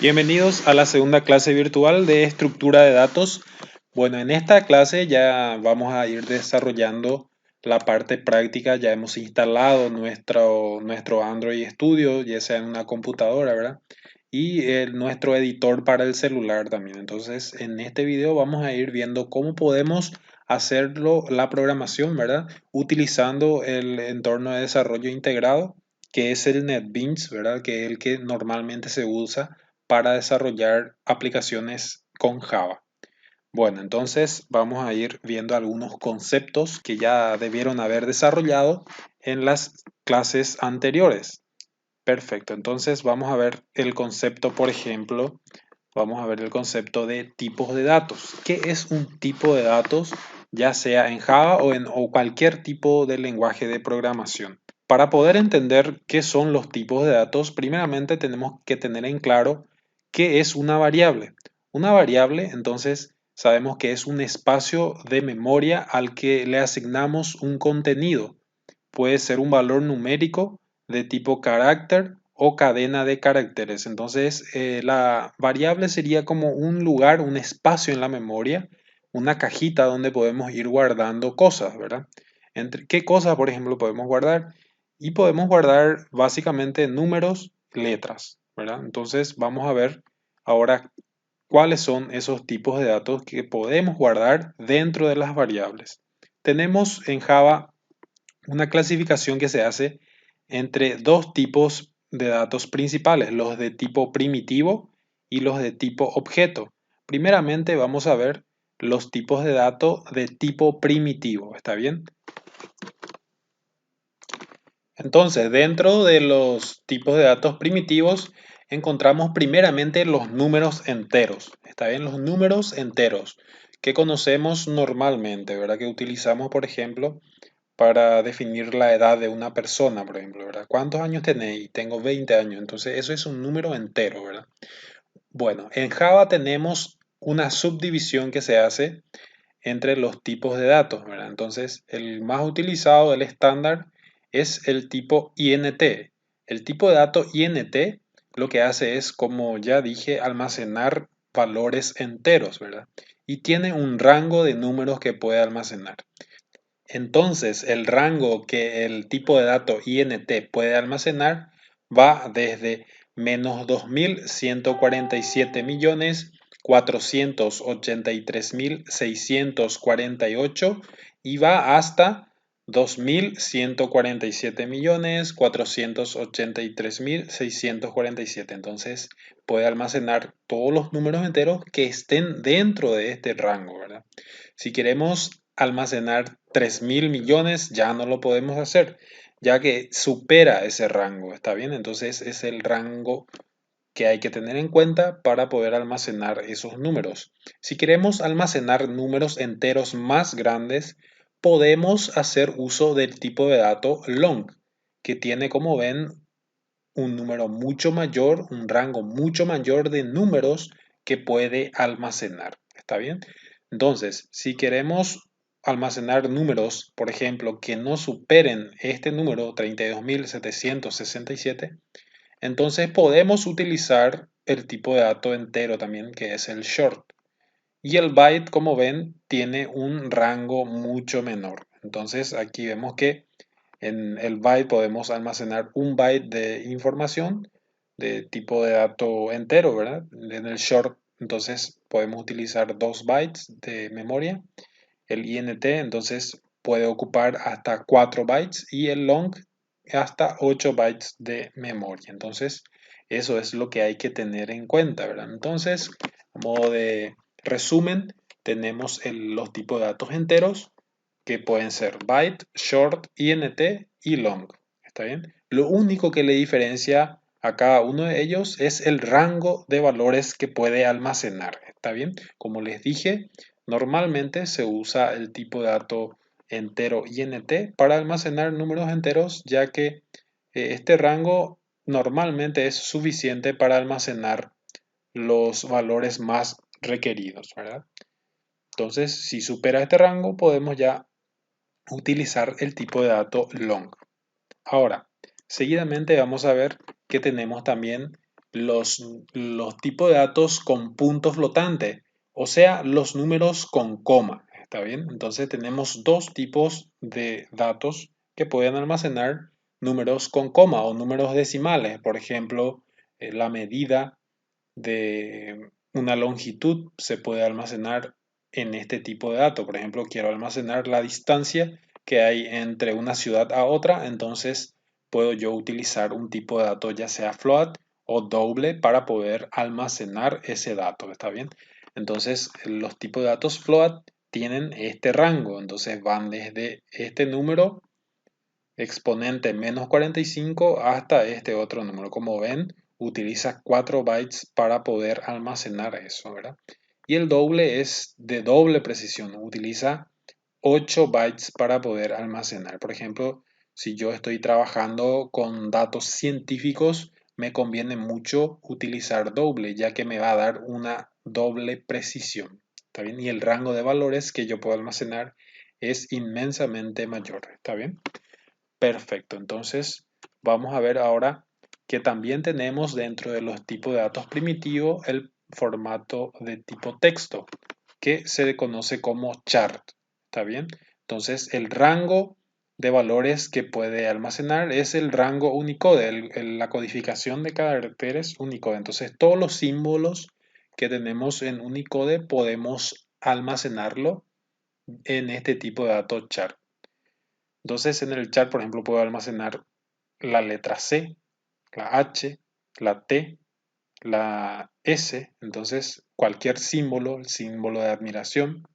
Bienvenidos a la segunda clase virtual de estructura de datos. Bueno, en esta clase ya vamos a ir desarrollando la parte práctica. Ya hemos instalado nuestro Android Studio, ya sea en una computadora, ¿verdad? Y nuestro editor para el celular también. Entonces, en este video vamos a ir viendo cómo podemos hacerlo, la programación, ¿verdad? Utilizando el entorno de desarrollo integrado, que es el NetBeans, ¿verdad? Que es el que normalmente se usa para desarrollar aplicaciones con Java. Bueno, entonces vamos a ir viendo algunos conceptos que ya debieron haber desarrollado en las clases anteriores. Perfecto, entonces vamos a ver el concepto, por ejemplo, vamos a ver el concepto de tipos de datos. ¿Qué es un tipo de datos, ya sea en Java o cualquier tipo de lenguaje de programación? Para poder entender qué son los tipos de datos, primeramente tenemos que tener en claro qué es una variable. Una variable, entonces, sabemos que es un espacio de memoria al que le asignamos un contenido. Puede ser un valor numérico de tipo carácter o cadena de caracteres. Entonces, la variable sería como un lugar, un espacio en la memoria, una cajita donde podemos ir guardando cosas, ¿verdad? ¿Qué cosas, por ejemplo, podemos guardar? Y podemos guardar básicamente números, letras, ¿verdad? Entonces, vamos a ver ahora cuáles son esos tipos de datos que podemos guardar dentro de las variables. Tenemos en Java una clasificación que se hace entre dos tipos de datos principales, los de tipo primitivo y los de tipo objeto. Primeramente vamos a ver los tipos de datos de tipo primitivo, ¿está bien? Entonces, dentro de los tipos de datos primitivos encontramos primeramente los números enteros, ¿está bien? Los números enteros que conocemos normalmente, ¿verdad? Que utilizamos, por ejemplo, para definir la edad de una persona, por ejemplo, ¿verdad? ¿Cuántos años tenéis? Tengo 20 años, entonces eso es un número entero, ¿verdad? Bueno, en Java tenemos una subdivisión que se hace entre los tipos de datos, ¿verdad? Entonces, el más utilizado, el estándar, es el tipo INT. El tipo de dato INT lo que hace es, como ya dije, almacenar valores enteros, ¿verdad? Y tiene un rango de números que puede almacenar. Entonces, el rango que el tipo de dato INT puede almacenar va desde menos 2.147.483.648 y va hasta 2.147.483.647. Entonces, puede almacenar todos los números enteros que estén dentro de este rango, ¿verdad? Si queremos almacenar 3.000 millones, ya no lo podemos hacer, ya que supera ese rango, ¿está bien? Entonces es el rango que hay que tener en cuenta para poder almacenar esos números. Si queremos almacenar números enteros más grandes, podemos hacer uso del tipo de dato long, que tiene, como ven, un número mucho mayor, un rango mucho mayor de números que puede almacenar. ¿Está bien? Entonces, si queremos almacenar números, por ejemplo, que no superen este número 32.767, entonces podemos utilizar el tipo de dato entero también, que es el short. Y el byte, como ven, tiene un rango mucho menor. Entonces aquí vemos que en el byte podemos almacenar un byte de información de tipo de dato entero, ¿verdad? En el short, entonces podemos utilizar 2 bytes de memoria. El INT, entonces, puede ocupar hasta 4 bytes y el long hasta 8 bytes de memoria. Entonces, eso es lo que hay que tener en cuenta, ¿verdad? Entonces, a modo de resumen, tenemos los tipos de datos enteros que pueden ser byte, short, INT y long. ¿Está bien? Lo único que le diferencia a cada uno de ellos es el rango de valores que puede almacenar. ¿Está bien? Como les dije, normalmente se usa el tipo de dato entero INT para almacenar números enteros, ya que este rango normalmente es suficiente para almacenar los valores más requeridos, ¿verdad? Entonces, si supera este rango, podemos ya utilizar el tipo de dato long. Ahora, seguidamente vamos a ver que tenemos también los tipos de datos con punto flotante, o sea, los números con coma. ¿Está bien? Entonces tenemos dos tipos de datos que pueden almacenar números con coma o números decimales. Por ejemplo, la medida de una longitud se puede almacenar en este tipo de datos. Por ejemplo, quiero almacenar la distancia que hay entre una ciudad a otra, entonces puedo yo utilizar un tipo de dato ya sea float o doble para poder almacenar ese dato. ¿Está bien? Entonces, los tipos de datos float tienen este rango, entonces van desde este número exponente menos 45 hasta este otro número. Como ven, utiliza 4 bytes para poder almacenar eso, ¿verdad? Y el doble es de doble precisión, utiliza 8 bytes para poder almacenar. Por ejemplo, si yo estoy trabajando con datos científicos, me conviene mucho utilizar doble, ya que me va a dar una doble precisión. ¿Está bien? Y el rango de valores que yo puedo almacenar es inmensamente mayor. ¿Está bien? Perfecto, entonces vamos a ver ahora que también tenemos dentro de los tipos de datos primitivos el formato de tipo texto, que se conoce como chart. ¿Está bien? Entonces el rango de valores que puede almacenar es el rango Unicode, la codificación de caracteres Unicode. Entonces todos los símbolos que tenemos en Unicode podemos almacenarlo en este tipo de datos chart. Entonces en el chat, por ejemplo, puedo almacenar la letra C, la H, la T, la S. Entonces cualquier símbolo, el símbolo de admiración,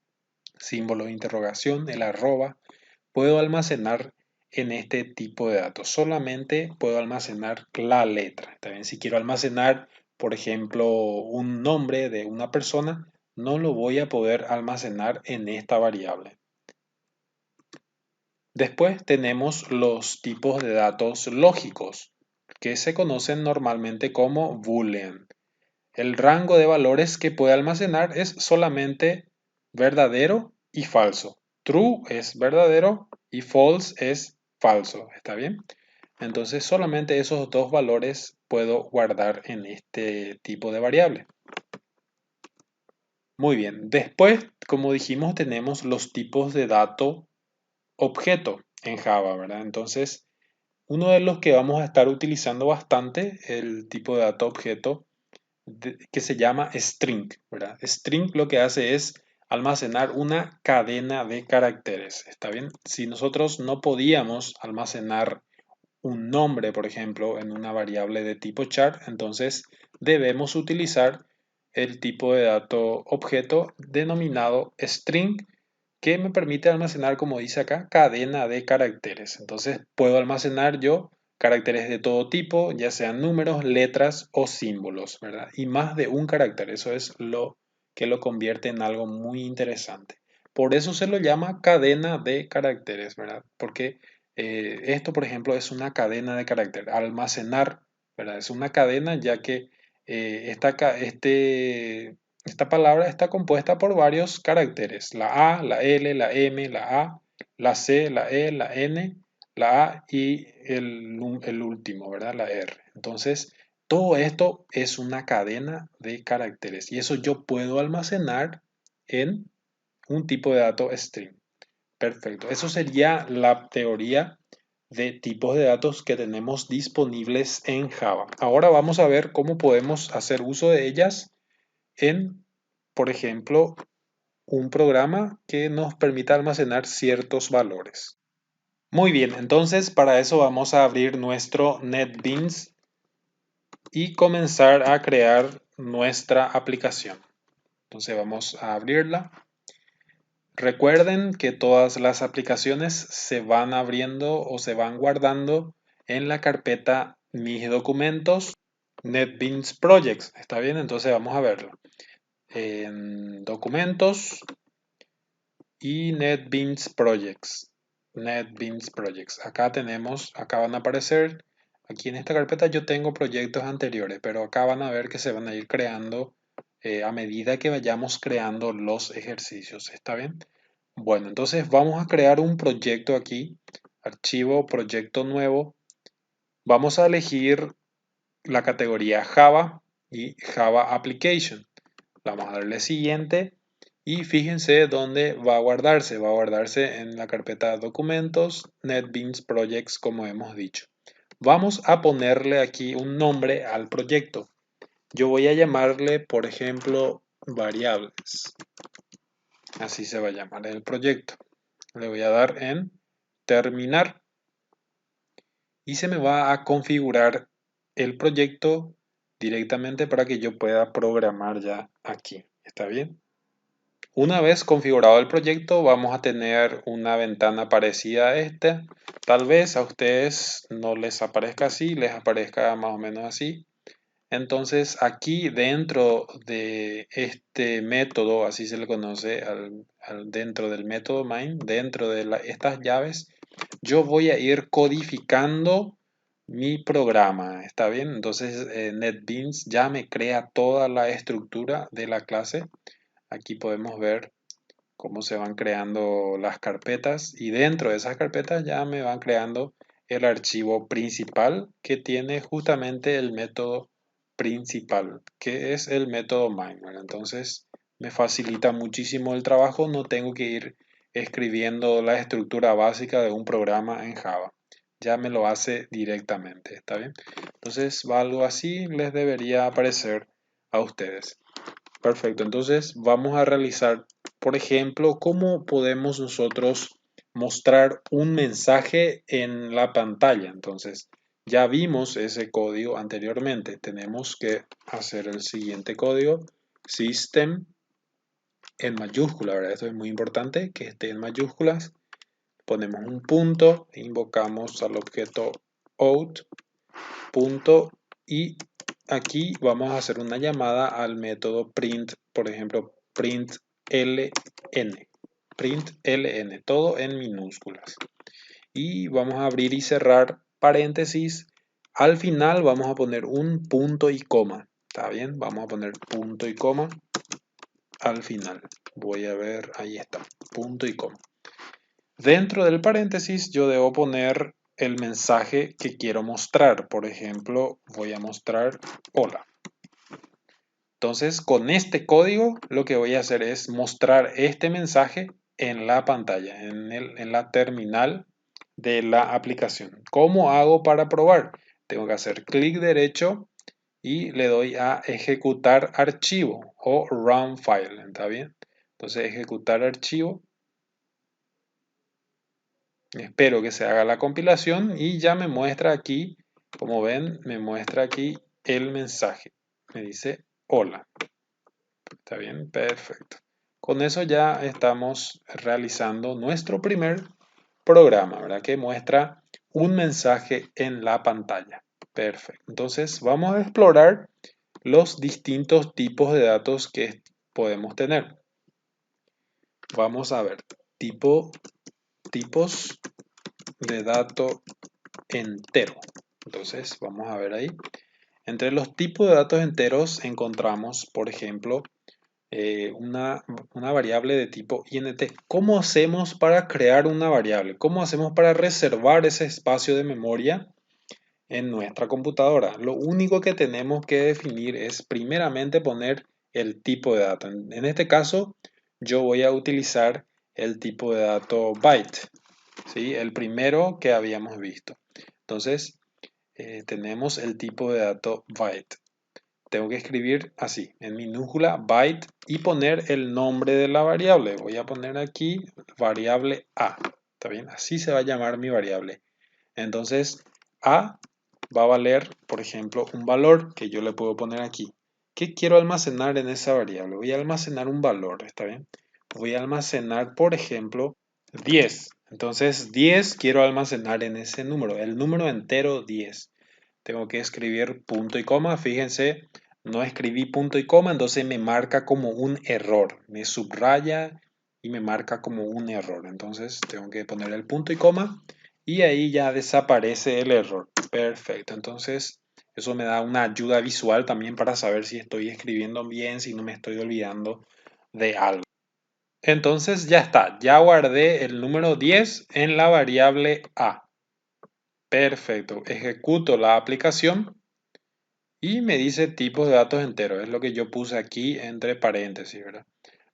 símbolo de interrogación, el arroba, puedo almacenar en este tipo de datos. Solamente puedo almacenar la letra. También si quiero almacenar, por ejemplo, un nombre de una persona, no lo voy a poder almacenar en esta variable. Después tenemos los tipos de datos lógicos, que se conocen normalmente como boolean. El rango de valores que puede almacenar es solamente verdadero y falso. True es verdadero y false es falso. ¿Está bien? Entonces solamente esos dos valores puedo guardar en este tipo de variable. Muy bien. Después, como dijimos, tenemos los tipos de dato objeto en Java, ¿verdad? Entonces, uno de los que vamos a estar utilizando bastante, el tipo de dato objeto que se llama string, ¿verdad? String lo que hace es almacenar una cadena de caracteres, ¿está bien? Si nosotros no podíamos almacenar un nombre, por ejemplo, en una variable de tipo char, entonces debemos utilizar el tipo de dato objeto denominado string, que me permite almacenar, como dice acá, cadena de caracteres. Entonces puedo almacenar yo caracteres de todo tipo, ya sean números, letras o símbolos, ¿verdad? Y más de un carácter, eso es lo que lo convierte en algo muy interesante. Por eso se lo llama cadena de caracteres, ¿verdad? Porque esto, por ejemplo, es una cadena de carácter. Almacenar, ¿verdad? Es una cadena ya que esta palabra está compuesta por varios caracteres. La A, la L, la M, la A, la C, la E, la N, la A y el último, ¿verdad? La R. Entonces, todo esto es una cadena de caracteres y eso yo puedo almacenar en un tipo de dato string. Perfecto. Eso sería la teoría de tipos de datos que tenemos disponibles en Java. Ahora vamos a ver cómo podemos hacer uso de ellas en, por ejemplo, un programa que nos permita almacenar ciertos valores. Muy bien, entonces para eso vamos a abrir nuestro NetBeans y comenzar a crear nuestra aplicación. Entonces vamos a abrirla. Recuerden que todas las aplicaciones se van abriendo o se van guardando en la carpeta Mis documentos NetBeans Projects. ¿Está bien? Entonces vamos a verlo. En documentos y NetBeans Projects. NetBeans Projects. Acá tenemos, acá van a aparecer, aquí en esta carpeta yo tengo proyectos anteriores, pero acá van a ver que se van a ir creando a medida que vayamos creando los ejercicios. ¿Está bien? Bueno, entonces vamos a crear un proyecto aquí, archivo, proyecto nuevo. Vamos a elegir la categoría Java y Java Application. Vamos a darle siguiente y fíjense dónde va a guardarse. Va a guardarse en la carpeta documentos, NetBeans Projects, como hemos dicho. Vamos a ponerle aquí un nombre al proyecto. Yo voy a llamarle, por ejemplo, variables. Así se va a llamar el proyecto. Le voy a dar en terminar y se me va a configurar el proyecto directamente para que yo pueda programar ya aquí. ¿Está bien? Una vez configurado el proyecto, vamos a tener una ventana parecida a esta. Tal vez a ustedes no les aparezca así, les aparezca más o menos así. Entonces, aquí dentro de este método, así se le conoce dentro del método main, dentro de estas llaves, yo voy a ir codificando mi programa. ¿Está bien? Entonces, NetBeans ya me crea toda la estructura de la clase. Aquí podemos ver cómo se van creando las carpetas y dentro de esas carpetas ya me van creando el archivo principal que tiene justamente el método principal, que es el método main. Entonces me facilita muchísimo el trabajo, no tengo que ir escribiendo la estructura básica de un programa en Java. Ya me lo hace directamente, ¿está bien? Entonces, algo así les debería aparecer a ustedes. Perfecto, entonces vamos a realizar, por ejemplo, cómo podemos nosotros mostrar un mensaje en la pantalla. Entonces, ya vimos ese código anteriormente. Tenemos que hacer el siguiente código, system en mayúscula, ¿verdad? Esto es muy importante que esté en mayúsculas. Ponemos un punto, invocamos al objeto out, punto, y aquí vamos a hacer una llamada al método print, por ejemplo, println, println, todo en minúsculas. Y vamos a abrir y cerrar paréntesis. Al final vamos a poner un punto y coma. ¿Está bien? Vamos a poner punto y coma al final. Voy a ver, ahí está, punto y coma. Dentro del paréntesis yo debo poner el mensaje que quiero mostrar. Por ejemplo, voy a mostrar hola. Entonces, con este código lo que voy a hacer es mostrar este mensaje en la pantalla, en la terminal de la aplicación. ¿Cómo hago para probar? Tengo que hacer clic derecho y le doy a ejecutar archivo o run file. ¿Está bien? Entonces, ejecutar archivo. Espero que se haga la compilación y ya me muestra aquí, como ven, me muestra aquí el mensaje. Me dice hola. ¿Está bien? Perfecto. Con eso ya estamos realizando nuestro primer programa, ¿verdad? Que muestra un mensaje en la pantalla. Perfecto. Entonces vamos a explorar los distintos tipos de datos que podemos tener. Vamos a ver tipos de dato entero. Entonces vamos a ver ahí. Entre los tipos de datos enteros encontramos, por ejemplo, una variable de tipo int. ¿Cómo hacemos para crear una variable? ¿Cómo hacemos para reservar ese espacio de memoria en nuestra computadora? Lo único que tenemos que definir es primeramente poner el tipo de dato. En este caso, yo voy a utilizar el tipo de dato byte, ¿sí? El primero que habíamos visto. Entonces, tenemos el tipo de dato byte. Tengo que escribir así, en minúscula, byte, y poner el nombre de la variable. Voy a poner aquí variable A. ¿Está bien? Así se va a llamar mi variable. Entonces, A va a valer, por ejemplo, un valor que yo le puedo poner aquí. ¿Qué quiero almacenar en esa variable? Voy a almacenar un valor, ¿está bien? Voy a almacenar, por ejemplo, 10. Entonces, 10 quiero almacenar en ese número, el número entero 10. Tengo que escribir punto y coma. Fíjense, no escribí punto y coma, entonces me marca como un error. Me subraya y me marca como un error. Entonces tengo que poner el punto y coma y ahí ya desaparece el error. Perfecto. Entonces eso me da una ayuda visual también para saber si estoy escribiendo bien, si no me estoy olvidando de algo. Entonces ya está. Ya guardé el número 10 en la variable A. Perfecto. Ejecuto la aplicación Y me dice tipos de datos enteros, es lo que yo puse aquí entre paréntesis, ¿verdad?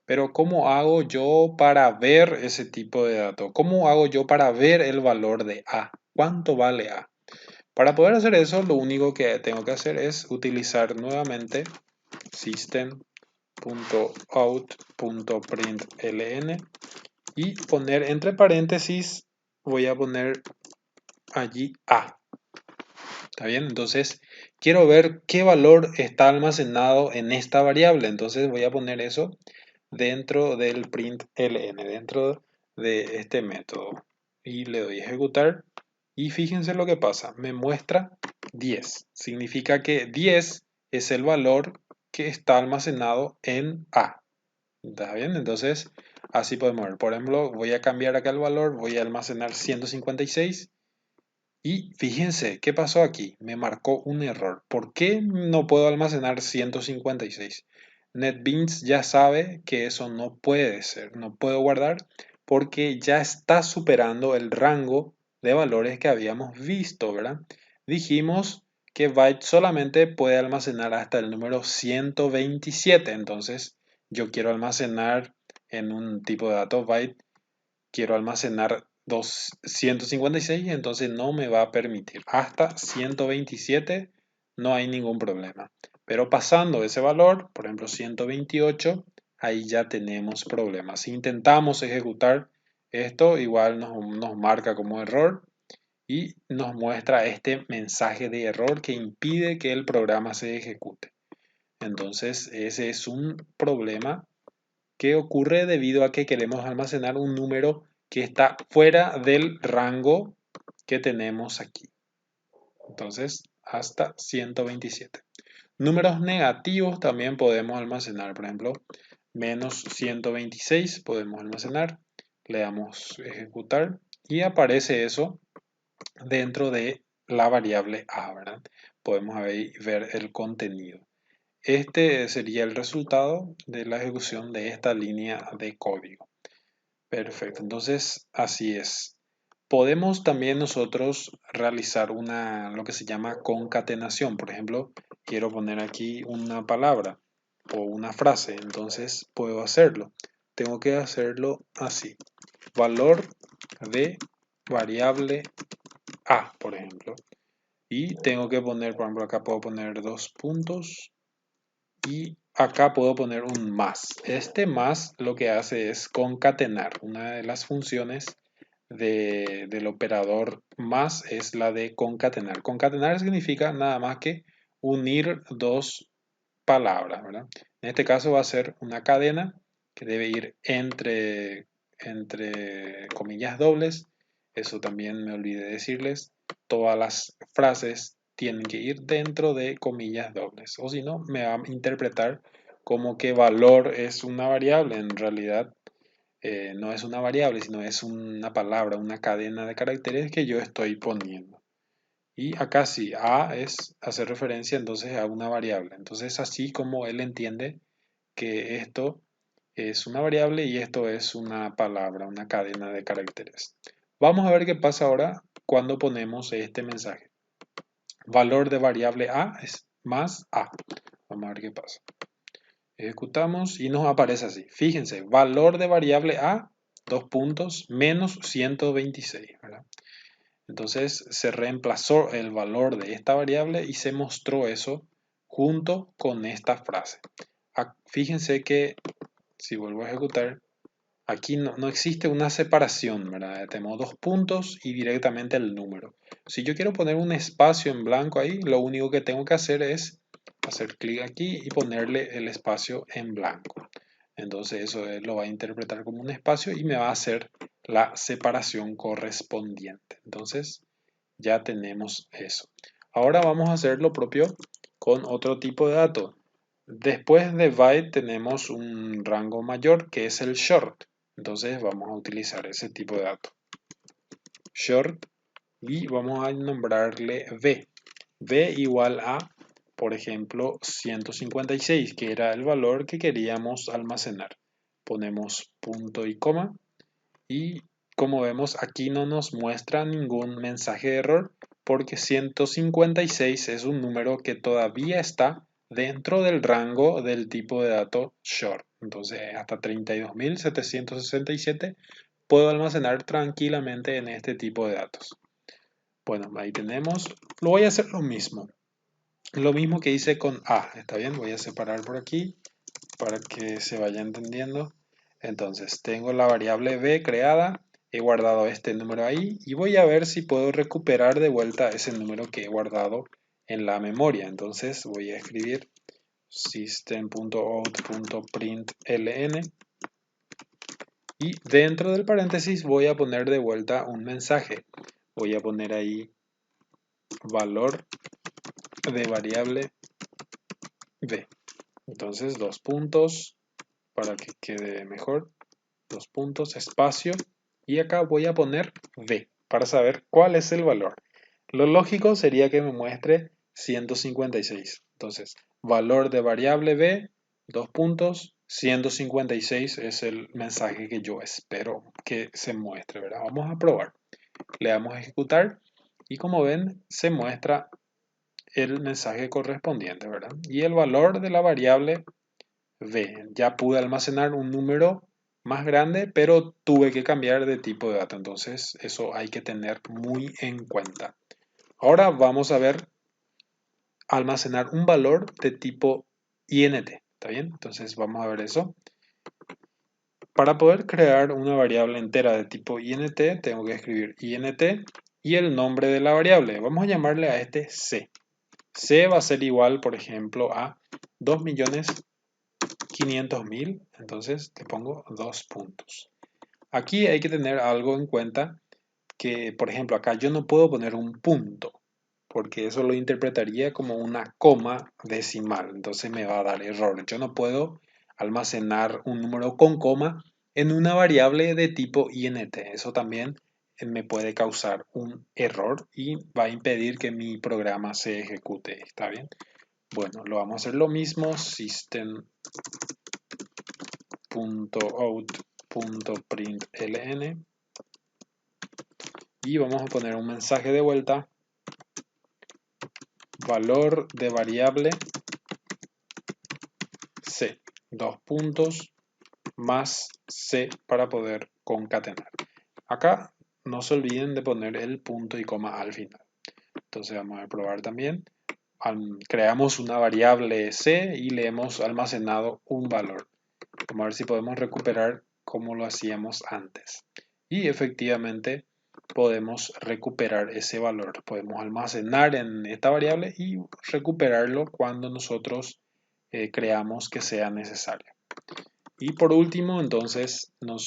Pero ¿cómo hago yo para ver ese tipo de datos? ¿Cómo hago yo para ver el valor de A? ¿Cuánto vale A? Para poder hacer eso, lo único que tengo que hacer es utilizar nuevamente system.out.println y poner entre paréntesis, voy a poner allí A. ¿Está bien? Entonces, quiero ver qué valor está almacenado en esta variable. Entonces, voy a poner eso dentro del println, dentro de este método. Y le doy a ejecutar. Y fíjense lo que pasa. Me muestra 10. Significa que 10 es el valor que está almacenado en A. ¿Está bien? Entonces, así podemos ver. Por ejemplo, voy a cambiar acá el valor. Voy a almacenar 156. Y fíjense, ¿qué pasó aquí? Me marcó un error. ¿Por qué no puedo almacenar 156? NetBeans ya sabe que eso no puede ser, no puedo guardar porque ya está superando el rango de valores que habíamos visto, ¿verdad? Dijimos que byte solamente puede almacenar hasta el número 127, entonces yo quiero almacenar en un tipo de datos byte, quiero almacenar 256, entonces no me va a permitir. Hasta 127 no hay ningún problema. Pero pasando ese valor, por ejemplo 128, ahí ya tenemos problemas. Si intentamos ejecutar esto, igual nos marca como error y nos muestra este mensaje de error que impide que el programa se ejecute. Entonces ese es un problema que ocurre debido a que queremos almacenar un número que está fuera del rango que tenemos aquí. Entonces, hasta 127. Números negativos también podemos almacenar. Por ejemplo, menos 126 podemos almacenar. Le damos ejecutar y aparece eso dentro de la variable A, ¿verdad? Podemos ver el contenido. Este sería el resultado de la ejecución de esta línea de código. Perfecto, entonces así es. Podemos también nosotros realizar lo que se llama concatenación. Por ejemplo, quiero poner aquí una palabra o una frase, entonces puedo hacerlo. Tengo que hacerlo así. Valor de variable A, por ejemplo. Y tengo que poner, por ejemplo, acá puedo poner dos puntos y acá puedo poner un más. Este más lo que hace es concatenar. Una de las funciones del operador más es la de concatenar. Concatenar significa nada más que unir dos palabras, ¿verdad? En este caso va a ser una cadena que debe ir entre comillas dobles. Eso también me olvidé decirles. Todas las frases tienen que ir dentro de comillas dobles. O si no, me va a interpretar como que valor es una variable. En realidad no es una variable, sino es una palabra, una cadena de caracteres que yo estoy poniendo. Y acá sí, A es hacer referencia entonces a una variable. Entonces así como él entiende que esto es una variable y esto es una palabra, una cadena de caracteres. Vamos a ver qué pasa ahora cuando ponemos este mensaje. Valor de variable A es más A. Vamos a ver qué pasa. Ejecutamos y nos aparece así. Fíjense, valor de variable A, dos puntos, menos 126, ¿verdad? Entonces se reemplazó el valor de esta variable y se mostró eso junto con esta frase. Fíjense que si vuelvo a ejecutar, aquí no existe una separación, ¿verdad? Tenemos dos puntos y directamente el número. Si yo quiero poner un espacio en blanco ahí, lo único que tengo que hacer es hacer clic aquí y ponerle el espacio en blanco. Entonces eso lo va a interpretar como un espacio y me va a hacer la separación correspondiente. Entonces ya tenemos eso. Ahora vamos a hacer lo propio con otro tipo de dato. Después de byte tenemos un rango mayor que es el short. Entonces vamos a utilizar ese tipo de dato. Short y vamos a nombrarle v. V igual a, por ejemplo, 156, que era el valor que queríamos almacenar. Ponemos punto y coma y como vemos aquí no nos muestra ningún mensaje de error porque 156 es un número que todavía está dentro del rango del tipo de dato short. Entonces, hasta 32.767 puedo almacenar tranquilamente en este tipo de datos. Bueno, ahí tenemos. Lo voy a hacer lo mismo que hice con A. ¿Está bien? Voy a separar por aquí para que se vaya entendiendo. Entonces, tengo la variable b creada, he guardado este número ahí y voy a ver si puedo recuperar de vuelta ese número que he guardado en la memoria. Entonces, voy a escribir system.out.println y dentro del paréntesis voy a poner de vuelta un mensaje. Voy a poner ahí valor de variable b. Entonces, dos puntos para que quede mejor. Dos puntos, espacio, y acá voy a poner b para saber cuál es el valor. Lo lógico sería que me muestre 156. Entonces, valor de variable b, dos puntos, 156 es el mensaje que yo espero que se muestre, ¿verdad? Vamos a probar. Le damos a ejecutar y como ven, se muestra el mensaje correspondiente, ¿verdad? Y el valor de la variable b. Ya pude almacenar un número más grande, pero tuve que cambiar de tipo de dato. Entonces, eso hay que tener muy en cuenta. Ahora vamos a ver almacenar un valor de tipo int. ¿Está bien? Entonces, vamos a ver eso. Para poder crear una variable entera de tipo int, tengo que escribir int y el nombre de la variable. Vamos a llamarle a este c. C va a ser igual, por ejemplo, a 2.500.000, entonces le pongo 2 puntos. Aquí hay que tener algo en cuenta que, por ejemplo, acá yo no puedo poner un punto, porque eso lo interpretaría como una coma decimal, entonces me va a dar error. Yo no puedo almacenar un número con coma en una variable de tipo int. Eso también me puede causar un error y va a impedir que mi programa se ejecute. ¿Está bien? Bueno, lo vamos a hacer lo mismo, system.out.println y vamos a poner un mensaje de vuelta, valor de variable c, dos puntos más c para poder concatenar. Acá no se olviden de poner el punto y coma al final. Entonces vamos a probar también. Creamos una variable c y le hemos almacenado un valor. Vamos a ver si podemos recuperar como lo hacíamos antes. Y efectivamente podemos recuperar ese valor. Podemos almacenar en esta variable y recuperarlo cuando nosotros creamos que sea necesario. Y por último, entonces, lo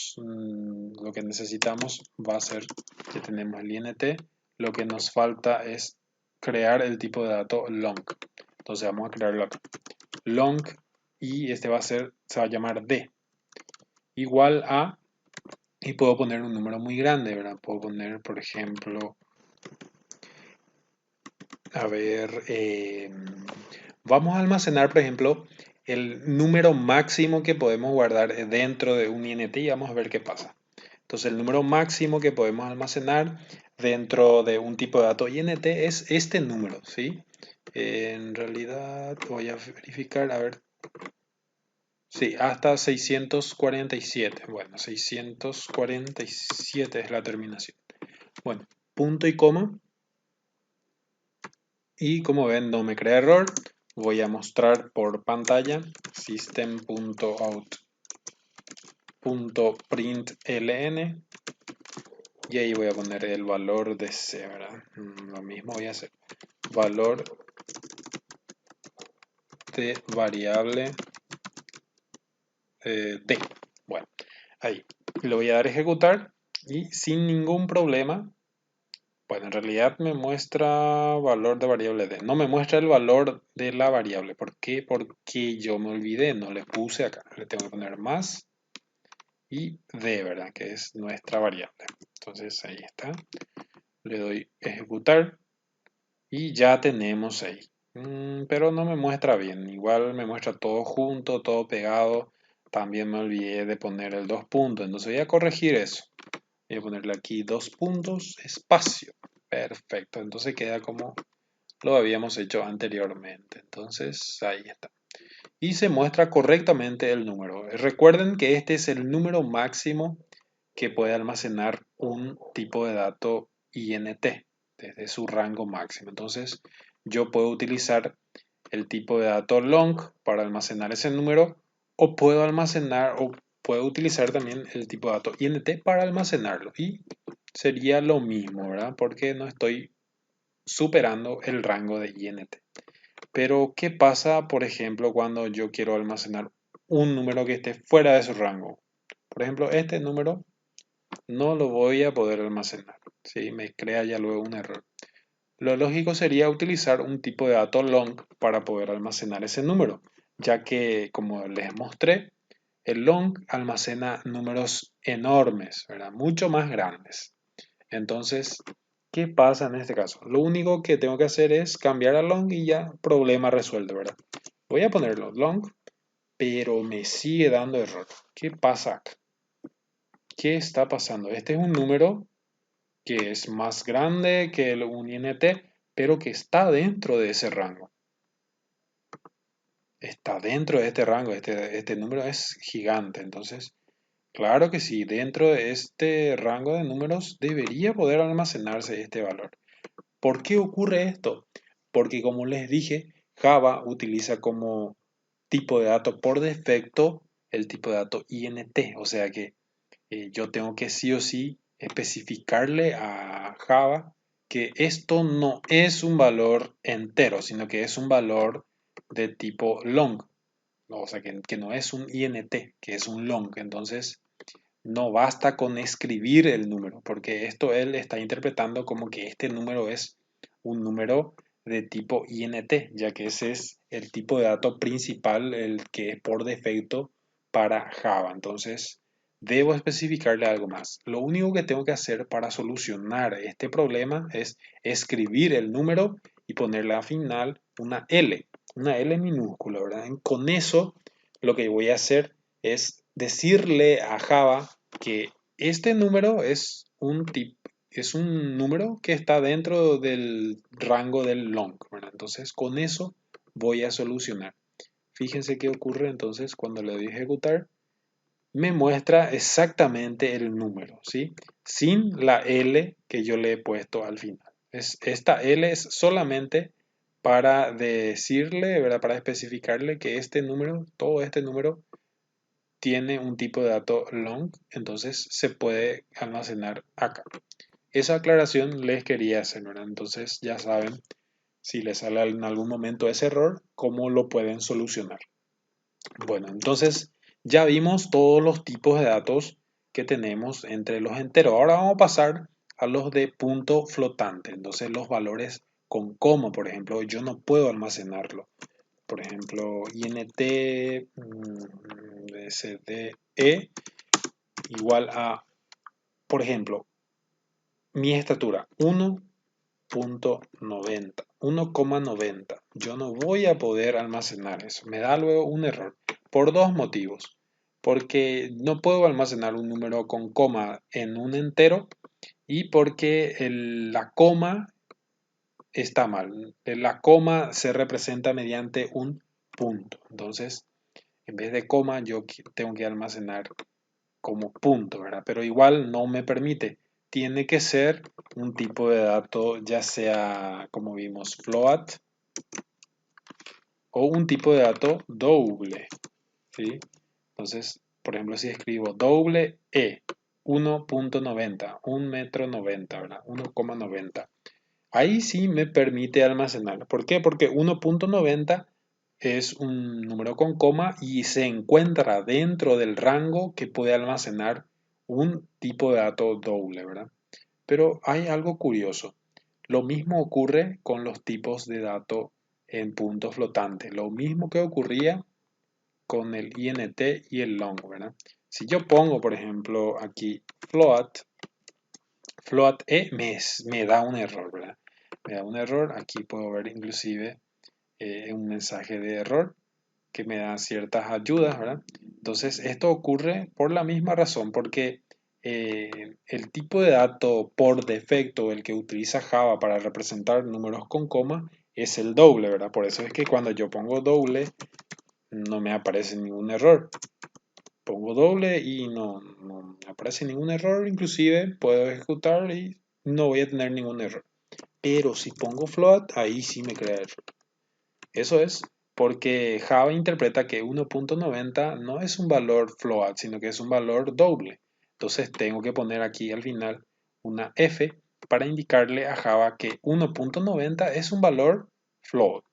que necesitamos va a ser que tenemos el int. Lo que nos falta es crear el tipo de dato long. Entonces vamos a crearlo acá. Long y este se va a llamar d. Igual a, y puedo poner un número muy grande, ¿verdad? Puedo poner, por ejemplo, a ver, vamos a almacenar, por ejemplo, el número máximo que podemos guardar dentro de un int y vamos a ver qué pasa. Entonces, el número máximo que podemos almacenar dentro de un tipo de dato int es este número, ¿sí? En realidad, voy a verificar, a ver. Sí, hasta 647. Bueno, 647 es la terminación. Bueno, punto y coma. Y como ven, no me crea error. Voy a mostrar por pantalla system.out.println y ahí voy a poner el valor de C, ¿verdad? Lo mismo voy a hacer. Valor de variable D. Bueno, ahí. Lo voy a dar a ejecutar y sin ningún problema. Bueno, en realidad me muestra valor de variable D. No me muestra el valor de la variable. ¿Por qué? Porque yo me olvidé, no le puse acá. Le tengo que poner más y D, ¿verdad? Que es nuestra variable. Entonces ahí está. Le doy ejecutar y ya tenemos ahí. Pero no me muestra bien. Igual me muestra todo junto, todo pegado. También me olvidé de poner el dos puntos. Entonces voy a corregir eso. Voy a ponerle aquí dos puntos, espacio. Perfecto, entonces queda como lo habíamos hecho anteriormente. Entonces, ahí está. Y se muestra correctamente el número. Recuerden que este es el número máximo que puede almacenar un tipo de dato INT desde su rango máximo. Entonces, yo puedo utilizar el tipo de dato long para almacenar ese número o puedo almacenar o puedo utilizar también el tipo de dato INT para almacenarlo y sería lo mismo, ¿verdad? Porque no estoy superando el rango de INT. Pero, ¿qué pasa, por ejemplo, cuando yo quiero almacenar un número que esté fuera de su rango? Por ejemplo, este número no lo voy a poder almacenar. ¿Sí? Me crea ya luego un error. Lo lógico sería utilizar un tipo de dato long para poder almacenar ese número, ya que, como les mostré, el long almacena números enormes, ¿verdad? Mucho más grandes. Entonces, ¿qué pasa en este caso? Lo único que tengo que hacer es cambiar a long y ya problema resuelto, ¿verdad? Voy a ponerlo long, pero me sigue dando error. ¿Qué pasa acá? ¿Qué está pasando? Este es un número que es más grande que un INT, pero que está dentro de ese rango. Está dentro de este rango, este número es gigante, entonces, claro que sí, dentro de este rango de números debería poder almacenarse este valor. ¿Por qué ocurre esto? Porque como les dije, Java utiliza como tipo de dato por defecto el tipo de dato INT, o sea que yo tengo que sí o sí especificarle a Java que esto no es un valor entero, sino que es un valor de tipo long, o sea que no es un INT, que es un long. Entonces, no basta con escribir el número, porque esto él está interpretando como que este número es un número de tipo INT, ya que ese es el tipo de dato principal, el que es por defecto para Java. Entonces, debo especificarle algo más. Lo único que tengo que hacer para solucionar este problema es escribir el número y ponerle al final una L minúscula, ¿verdad? Con eso, lo que voy a hacer es decirle a Java que este número es un número que está dentro del rango del long, ¿verdad? Entonces, con eso voy a solucionar. Fíjense qué ocurre entonces cuando le doy a ejecutar. Me muestra exactamente el número, ¿sí? Sin la L que yo le he puesto al final. Esta L es solamente para decirle, ¿verdad? Para especificarle que este número, todo este número, tiene un tipo de dato long, entonces se puede almacenar acá. Esa aclaración les quería hacer, ¿verdad? Entonces ya saben, si les sale en algún momento ese error, cómo lo pueden solucionar. Bueno, entonces ya vimos todos los tipos de datos que tenemos entre los enteros. Ahora vamos a pasar a los de punto flotante. Entonces los valores con coma, por ejemplo, yo no puedo almacenarlo. Por ejemplo, int sde igual a, por ejemplo, mi estatura 1.90, 1,90. Yo no voy a poder almacenar eso. Me da luego un error por dos motivos. Porque no puedo almacenar un número con coma en un entero y porque la coma está mal. La coma se representa mediante un punto. Entonces, en vez de coma, yo tengo que almacenar como punto, ¿verdad? Pero igual no me permite. Tiene que ser un tipo de dato, ya sea, como vimos, float o un tipo de dato doble, ¿sí? Entonces, por ejemplo, si escribo doble E, 1.90, 1,90 m, ¿verdad? 1,90. Ahí sí me permite almacenar. ¿Por qué? Porque 1.90 es un número con coma y se encuentra dentro del rango que puede almacenar un tipo de dato doble, ¿verdad? Pero hay algo curioso. Lo mismo ocurre con los tipos de dato en punto flotante. Lo mismo que ocurría con el INT y el long, ¿verdad? Si yo pongo, por ejemplo, aquí float E me da un error, ¿verdad? Me da un error. Aquí puedo ver inclusive un mensaje de error que me da ciertas ayudas, ¿verdad? Entonces, esto ocurre por la misma razón, porque el tipo de dato por defecto, el que utiliza Java para representar números con coma, es el doble, ¿verdad? Por eso es que cuando yo pongo doble, no me aparece ningún error. Pongo doble y no me aparece ningún error, inclusive puedo ejecutar y no voy a tener ningún error. Pero si pongo float, ahí sí me crea error. Eso es porque Java interpreta que 1.90 no es un valor float, sino que es un valor doble. Entonces tengo que poner aquí al final una F para indicarle a Java que 1.90 es un valor float,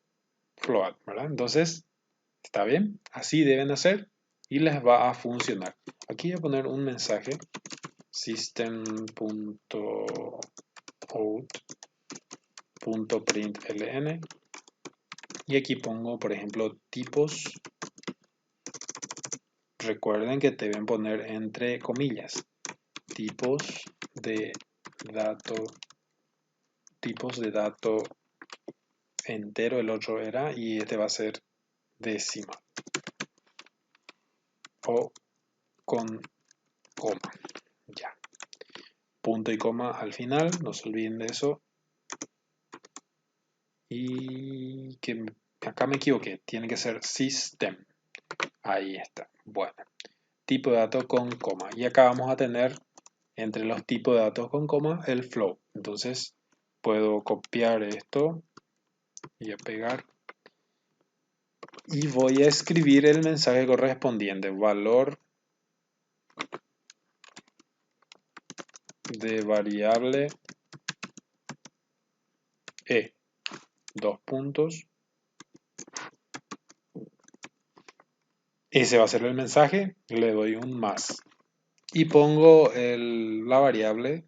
¿verdad? Entonces, ¿está bien? Así deben hacer y les va a funcionar. Aquí voy a poner un mensaje system.out.println y aquí pongo, por ejemplo, tipos. Recuerden que deben poner entre comillas tipos de dato, entero, el otro era, y este va a ser décima o con coma. Ya. Punto y coma al final, no se olviden de eso. Y que acá me equivoqué, tiene que ser system. Ahí está. Bueno, tipo de datos con coma. Y acá vamos a tener entre los tipos de datos con coma el flow. Entonces puedo copiar esto y a pegar. Y voy a escribir el mensaje correspondiente. Valor de variable e. Dos puntos. Ese va a ser el mensaje. Le doy un más. Y pongo la variable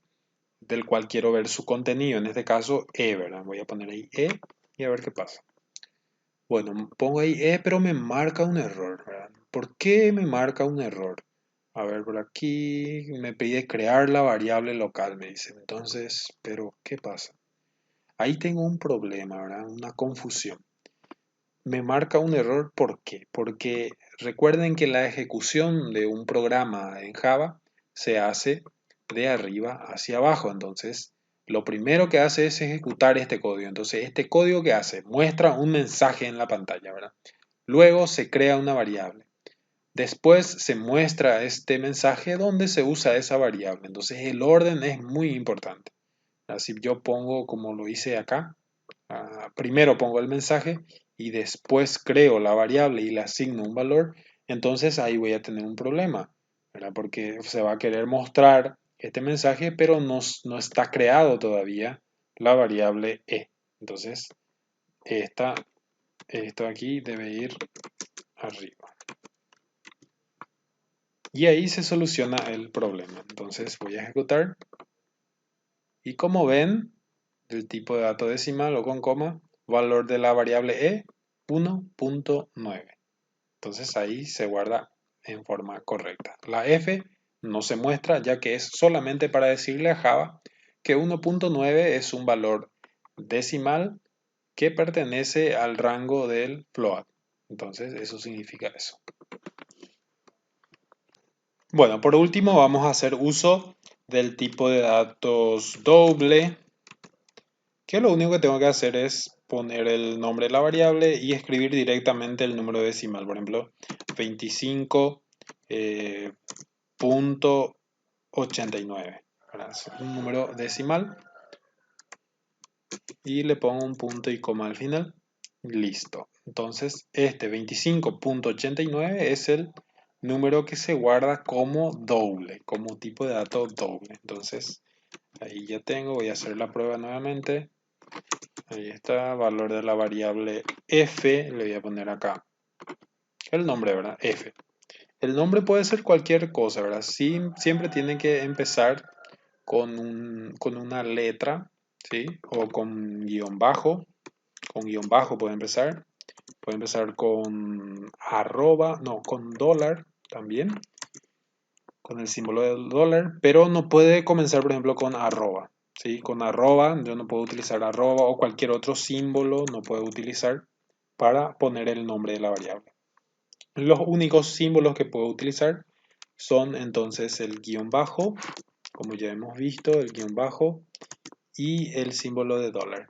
del cual quiero ver su contenido. En este caso, e, ¿verdad? Voy a poner ahí e y a ver qué pasa. Bueno, pongo ahí E, pero me marca un error, ¿verdad? ¿Por qué me marca un error? A ver, por aquí me pide crear la variable local, me dice. Entonces, ¿pero qué pasa? Ahí tengo un problema, ¿verdad? Una confusión. Me marca un error, ¿por qué? Porque recuerden que la ejecución de un programa en Java se hace de arriba hacia abajo. Entonces, lo primero que hace es ejecutar este código. Entonces, ¿este código qué hace? Muestra un mensaje en la pantalla, ¿verdad? Luego se crea una variable. Después se muestra este mensaje donde se usa esa variable. Entonces, el orden es muy importante. Así yo pongo como lo hice acá. Primero pongo el mensaje y después creo la variable y le asigno un valor, entonces ahí voy a tener un problema, ¿verdad? Porque se va a querer mostrar este mensaje, pero no está creado todavía la variable e. Entonces, esto aquí debe ir arriba. Y ahí se soluciona el problema. Entonces voy a ejecutar. Y como ven, del tipo de dato decimal o con coma, valor de la variable e, 1.9. Entonces ahí se guarda en forma correcta. La f no se muestra ya que es solamente para decirle a Java que 1.9 es un valor decimal que pertenece al rango del float. Entonces eso significa eso. Bueno, por último vamos a hacer uso del tipo de datos doble, que lo único que tengo que hacer es poner el nombre de la variable y escribir directamente el número decimal. Por ejemplo, 25.89. Es un número decimal y le pongo un punto y coma al final. Listo. Entonces, este 25.89 es el número que se guarda como doble, como tipo de dato doble. Entonces, ahí ya tengo, voy a hacer la prueba nuevamente. Ahí está, valor de la variable f, le voy a poner acá el nombre, ¿verdad? F. El nombre puede ser cualquier cosa, ¿verdad? Sí, siempre tiene que empezar con una letra, ¿sí? O con guión bajo puede empezar con arroba, no, con dólar también, con el símbolo del dólar, pero no puede comenzar, por ejemplo, con arroba, ¿sí? Con arroba, yo no puedo utilizar arroba o cualquier otro símbolo no puedo utilizar para poner el nombre de la variable. Los únicos símbolos que puedo utilizar son entonces el guión bajo, como ya hemos visto, el guión bajo y el símbolo de dólar.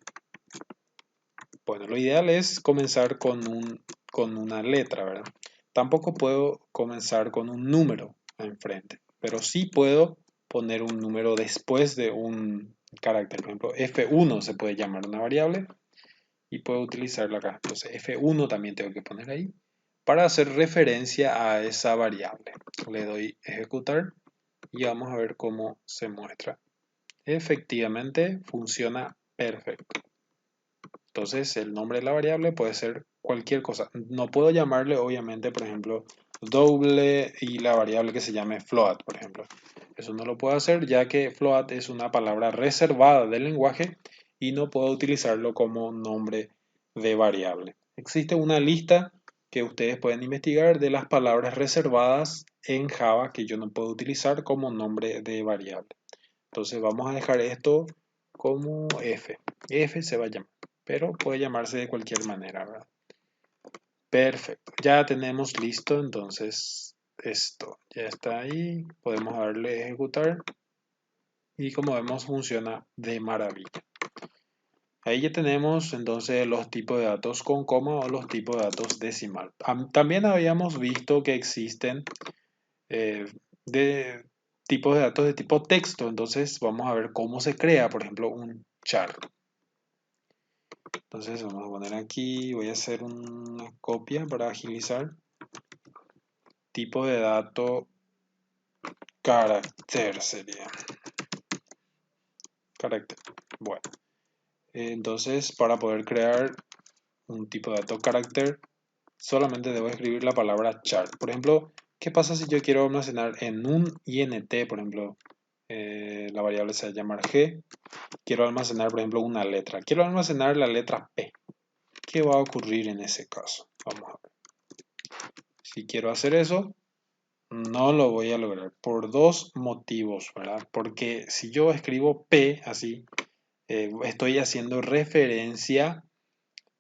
Bueno, lo ideal es comenzar con una letra, ¿verdad? Tampoco puedo comenzar con un número enfrente, pero sí puedo poner un número después de un carácter. Por ejemplo, F1 se puede llamar una variable y puedo utilizarla acá. Entonces, F1 también tengo que poner ahí para hacer referencia a esa variable. Le doy ejecutar y vamos a ver cómo se muestra. Efectivamente, funciona perfecto. Entonces, el nombre de la variable puede ser cualquier cosa. No puedo llamarle, obviamente, por ejemplo, doble y la variable que se llame float, por ejemplo. Eso no lo puedo hacer ya que float es una palabra reservada del lenguaje y no puedo utilizarlo como nombre de variable. Existe una lista que ustedes pueden investigar de las palabras reservadas en Java que yo no puedo utilizar como nombre de variable. Entonces vamos a dejar esto como f. F se va a llamar, pero puede llamarse de cualquier manera, ¿verdad? Perfecto, ya tenemos listo, entonces esto ya está ahí. Podemos darle a ejecutar y como vemos funciona de maravilla. Ahí ya tenemos entonces los tipos de datos con coma o los tipos de datos decimal. También habíamos visto que existen de tipos de datos de tipo texto. Entonces vamos a ver cómo se crea, por ejemplo, un char. Entonces vamos a poner aquí, voy a hacer una copia para agilizar. Tipo de dato carácter sería. Carácter. Bueno, entonces para poder crear un tipo de dato carácter, solamente debo escribir la palabra char. Por ejemplo, ¿qué pasa si yo quiero almacenar en un int, por ejemplo, la variable se va a llamar g, quiero almacenar, por ejemplo, una letra. Quiero almacenar la letra P. ¿Qué va a ocurrir en ese caso? Vamos a ver. Si quiero hacer eso, no lo voy a lograr por dos motivos, ¿verdad? Porque si yo escribo P así, estoy haciendo referencia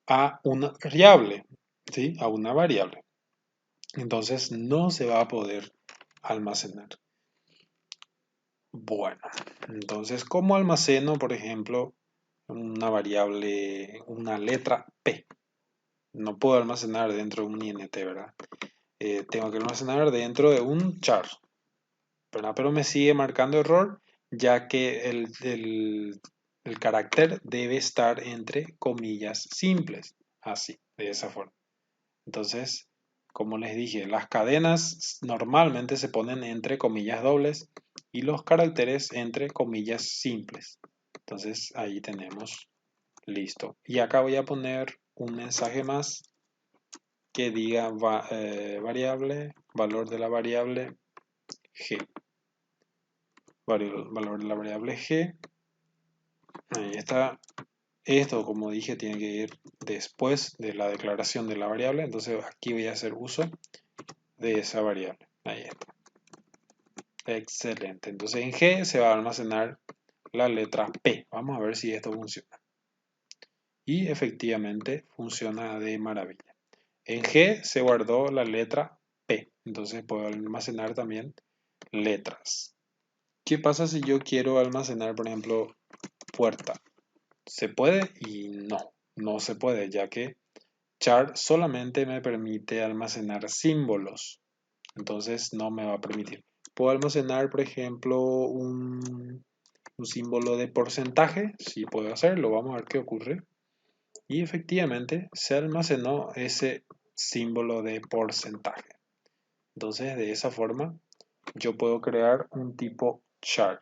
a una variable, ¿sí? A una variable. Entonces no se va a poder almacenar. Bueno, entonces, ¿cómo almaceno, por ejemplo, una variable, una letra P? No puedo almacenar dentro de un int, ¿verdad? Tengo que almacenar dentro de un char, ¿verdad? Pero me sigue marcando error, ya que el carácter debe estar entre comillas simples, así, de esa forma. Entonces, como les dije, las cadenas normalmente se ponen entre comillas dobles y los caracteres entre comillas simples. Entonces, ahí tenemos listo. Y acá voy a poner un mensaje más que diga variable, valor de la variable g. Valor de la variable g. Ahí está. Esto, como dije, tiene que ir después de la declaración de la variable. Entonces aquí voy a hacer uso de esa variable. Ahí está. Excelente. Entonces en G se va a almacenar la letra P. Vamos a ver si esto funciona. Y efectivamente funciona de maravilla. En G se guardó la letra P. Entonces puedo almacenar también letras. ¿Qué pasa si yo quiero almacenar, por ejemplo, puerta? Se puede y no. No se puede, ya que char solamente me permite almacenar símbolos. Entonces no me va a permitir. Puedo almacenar, por ejemplo, un símbolo de porcentaje. Sí puedo hacerlo. Vamos a ver qué ocurre. Y efectivamente se almacenó ese símbolo de porcentaje. Entonces de esa forma yo puedo crear un tipo char.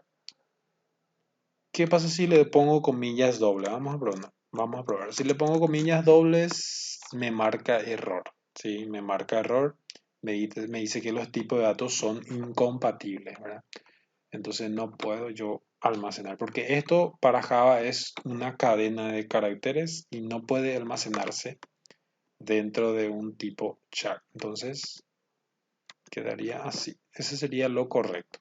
¿Qué pasa si le pongo comillas dobles? Vamos a probar. Vamos a probar. Si le pongo comillas dobles, me marca error. ¿Sí? Me marca error. Me dice que los tipos de datos son incompatibles, ¿verdad? Entonces no puedo yo almacenar. Porque esto para Java es una cadena de caracteres y no puede almacenarse dentro de un tipo char. Entonces quedaría así. Ese sería lo correcto.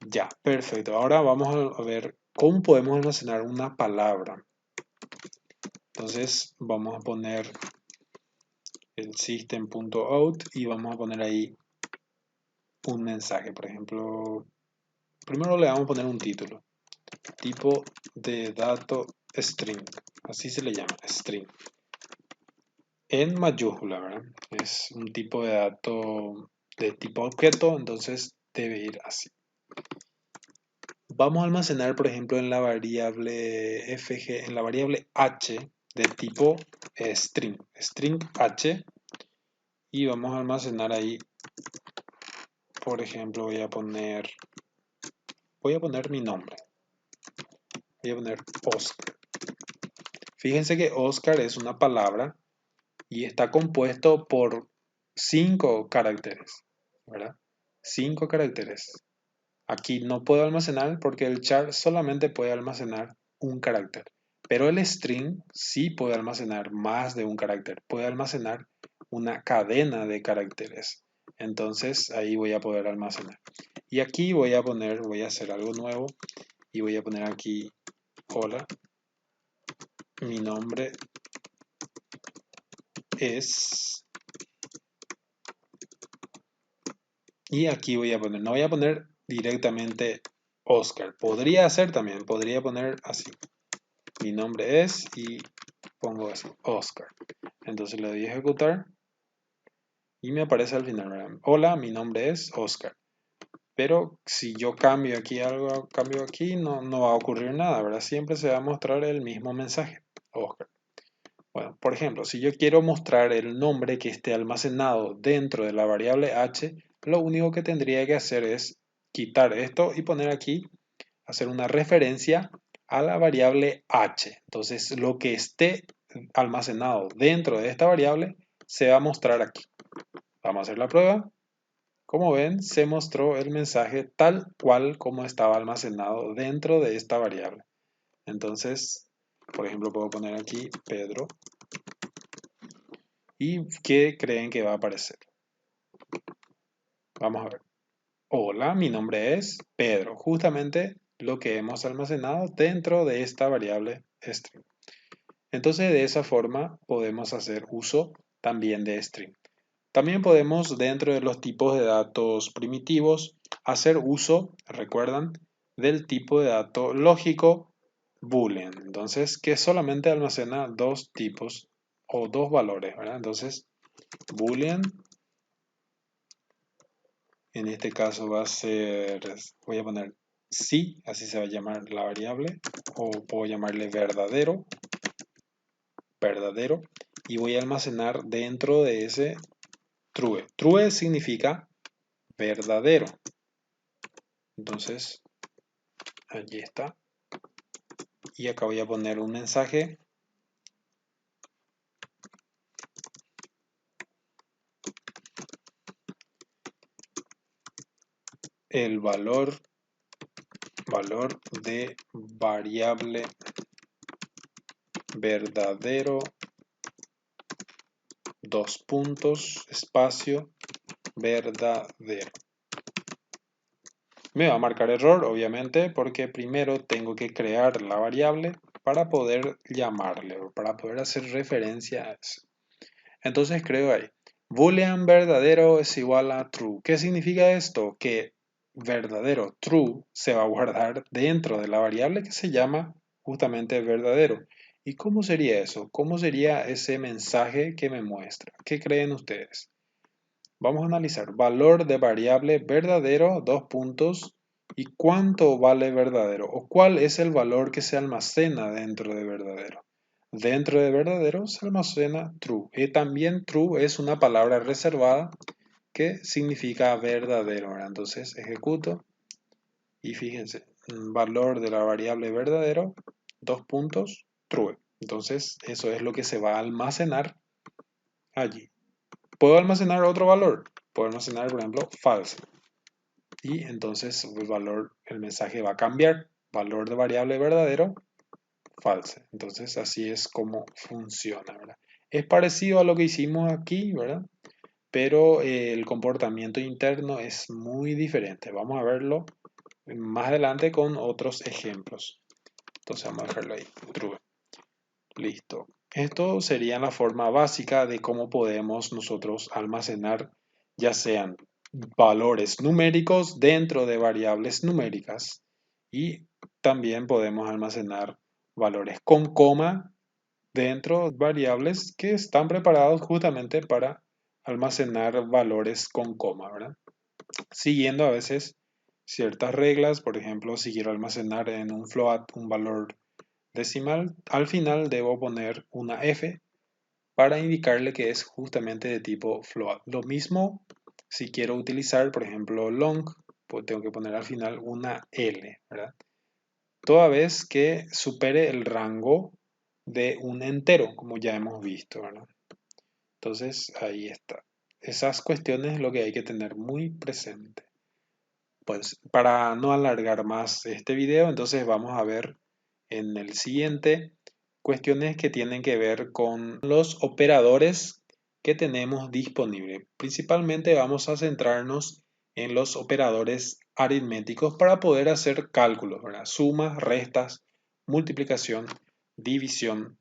Ya, perfecto. Ahora vamos a ver cómo podemos almacenar una palabra. Entonces vamos a poner el system.out y vamos a poner ahí un mensaje. Por ejemplo, primero le vamos a poner un título. Tipo de dato string. Así se le llama, string. En mayúscula, ¿verdad? Es un tipo de dato de tipo objeto, entonces debe ir así. Vamos a almacenar, por ejemplo, en la variable fg, en la variable h de tipo string, string h, y vamos a almacenar ahí, por ejemplo, voy a poner mi nombre, voy a poner Oscar. Fíjense que Oscar es una palabra y está compuesto por 5 caracteres, ¿verdad? 5 caracteres. Aquí no puedo almacenar porque el char solamente puede almacenar un carácter. Pero el string sí puede almacenar más de un carácter. Puede almacenar una cadena de caracteres. Entonces ahí voy a poder almacenar. Y aquí voy a hacer algo nuevo. Y voy a poner aquí, hola, mi nombre es... Y aquí voy a poner, no voy a poner directamente Oscar. Podría hacer también, podría poner así. Mi nombre es y pongo así, Oscar. Entonces le doy a ejecutar y me aparece al final, ¿verdad? Hola, mi nombre es Oscar. Pero si yo cambio aquí algo, cambio aquí, no va a ocurrir nada, ¿verdad? Siempre se va a mostrar el mismo mensaje, Oscar. Bueno, por ejemplo, si yo quiero mostrar el nombre que esté almacenado dentro de la variable h, lo único que tendría que hacer es quitar esto y poner aquí, hacer una referencia a la variable h. Entonces, lo que esté almacenado dentro de esta variable se va a mostrar aquí. Vamos a hacer la prueba. Como ven, se mostró el mensaje tal cual como estaba almacenado dentro de esta variable. Entonces, por ejemplo, puedo poner aquí Pedro. ¿Y qué creen que va a aparecer? Vamos a ver. Hola, mi nombre es Pedro. Justamente lo que hemos almacenado dentro de esta variable string. Entonces, de esa forma podemos hacer uso también de string. También podemos, dentro de los tipos de datos primitivos, hacer uso, recuerdan, del tipo de dato lógico boolean. Entonces, que solamente almacena dos tipos o dos valores, ¿verdad? Entonces, boolean, en este caso va a ser, voy a poner sí, así se va a llamar la variable, o puedo llamarle verdadero, verdadero, y voy a almacenar dentro de ese true. True significa verdadero. Entonces, allí está. Y acá voy a poner un mensaje. El valor de variable verdadero, dos puntos, espacio, verdadero. Me va a marcar error, obviamente, porque primero tengo que crear la variable para poder llamarle o para poder hacer referencia a eso. Entonces creo ahí, boolean verdadero es igual a true. ¿Qué significa esto? Que verdadero, true, se va a guardar dentro de la variable que se llama justamente verdadero. ¿Y cómo sería eso? ¿Cómo sería ese mensaje que me muestra? ¿Qué creen ustedes? Vamos a analizar valor de variable verdadero, dos puntos, y cuánto vale verdadero, o cuál es el valor que se almacena dentro de verdadero. Dentro de verdadero se almacena true, y también true es una palabra reservada que significa verdadero, ¿verdad? Entonces ejecuto, y fíjense, valor de la variable verdadero, dos puntos, true. Entonces eso es lo que se va a almacenar allí. ¿Puedo almacenar otro valor? Puedo almacenar, por ejemplo, false. Y entonces el mensaje va a cambiar. Valor de variable verdadero, false. Entonces así es como funciona, ¿verdad? Es parecido a lo que hicimos aquí, ¿verdad? Pero el comportamiento interno es muy diferente. Vamos a verlo más adelante con otros ejemplos. Entonces vamos a dejarlo ahí, true. Listo. Esto sería la forma básica de cómo podemos nosotros almacenar ya sean valores numéricos dentro de variables numéricas y también podemos almacenar valores con coma dentro de variables que están preparados justamente para almacenar valores con coma, ¿verdad? Siguiendo a veces ciertas reglas, por ejemplo, si quiero almacenar en un float un valor decimal, al final debo poner una F para indicarle que es justamente de tipo float. Lo mismo si quiero utilizar, por ejemplo, long, pues tengo que poner al final una L, ¿verdad? Toda vez que supere el rango de un entero, como ya hemos visto, ¿verdad? Entonces, ahí está. Esas cuestiones es lo que hay que tener muy presente. Pues para no alargar más este video, entonces vamos a ver en el siguiente cuestiones que tienen que ver con los operadores que tenemos disponibles. Principalmente vamos a centrarnos en los operadores aritméticos para poder hacer cálculos, ¿verdad? Sumas, restas, multiplicación, división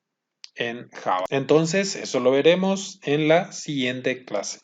en Java. Entonces, eso lo veremos en la siguiente clase.